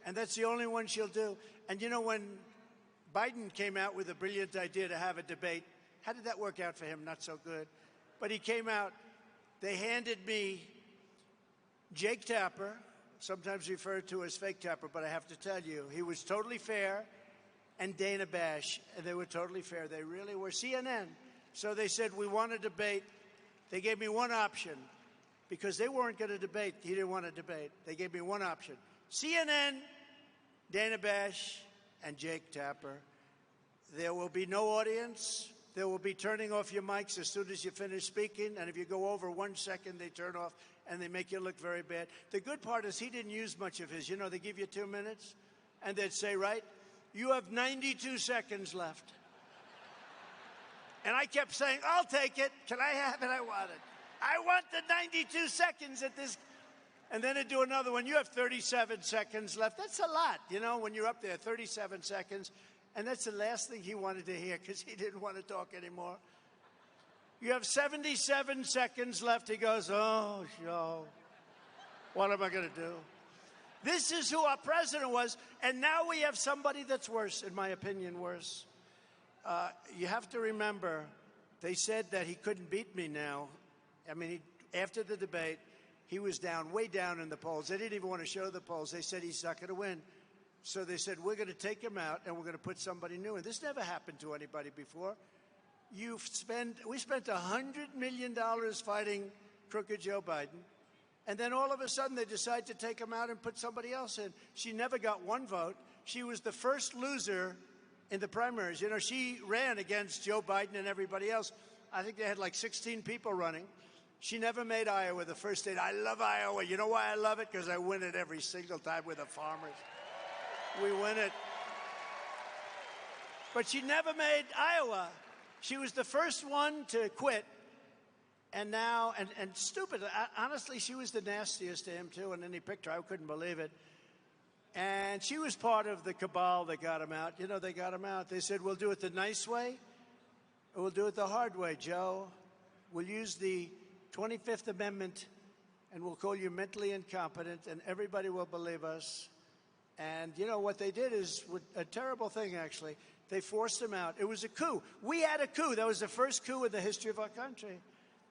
and that's the only one she'll do. And you know, when Biden came out with a brilliant idea to have a debate, how did that work out for him? Not so good. But he came out, they handed me Jake Tapper, sometimes referred to as Fake Tapper, but I have to tell you, he was totally fair, and Dana Bash, and they were totally fair. They really were. CNN. So they said, we want to debate. They gave me one option because they weren't going to debate. He didn't want to debate. They gave me one option. CNN, Dana Bash, and Jake Tapper. There will be no audience. There will be turning off your mics as soon as you finish speaking. And if you go over 1 second, they turn off and they make you look very bad. The good part is he didn't use much of his. You know, they give you 2 minutes and they'd say, right, you have 92 seconds left. And I kept saying, I'll take it. Can I have it? I want it. I want the 92 seconds at this. And then they'd do another one. You have 37 seconds left. That's a lot, you know, when you're up there, 37 seconds. And that's the last thing he wanted to hear because he didn't want to talk anymore. You have 77 seconds left. He goes, oh, Joe, what am I going to do? This is who our president was. And now we have somebody that's worse, in my opinion, worse. You have to remember, they said that he couldn't beat me now. I mean, after the debate, he was down, way down in the polls. They didn't even want to show the polls. They said he's not going to win. So they said, we're going to take him out and we're going to put somebody new in. This never happened to anybody before. We spent $100 million fighting crooked Joe Biden. And then all of a sudden they decide to take him out and put somebody else in. She never got one vote. She was the first loser in the primaries. You know, she ran against Joe Biden and everybody else. I think they had like 16 people running. She never made Iowa the first state. I love Iowa. You know why I love it? Because I win it every single time with the farmers. We win it. But she never made Iowa. She was the first one to quit. And now, and stupid, honestly, she was the nastiest to him, too. And then he picked her. I couldn't believe it. And she was part of the cabal that got him out. You know, they got him out. They said, we'll do it the nice way, or we'll do it the hard way, Joe. We'll use the 25th Amendment, and we'll call you mentally incompetent, and everybody will believe us. And, you know, what they did is a terrible thing, actually. They forced him out. It was a coup. We had a coup. That was the first coup in the history of our country.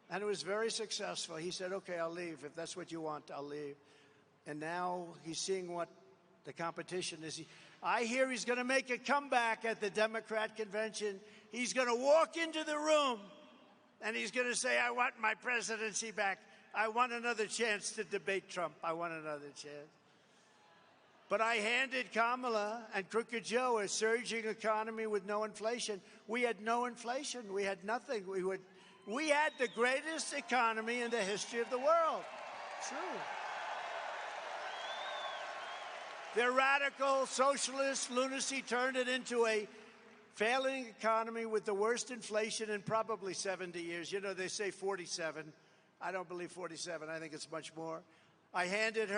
And it was very successful. He said, okay, I'll leave. If that's what you want, I'll leave. And now he's seeing what the competition is. I hear he's going to make a comeback at the Democrat convention. He's going to walk into the room and he's going to say, I want my presidency back. I want another chance to debate Trump. I want another chance. But I handed Kamala and Crooked Joe a surging economy with no inflation. We had no inflation. We had nothing. We had the greatest economy in the history of the world. True. Their radical socialist lunacy turned it into a failing economy with the worst inflation in probably 70 years. You know, they say 47. I don't believe 47. I think it's much more. I handed her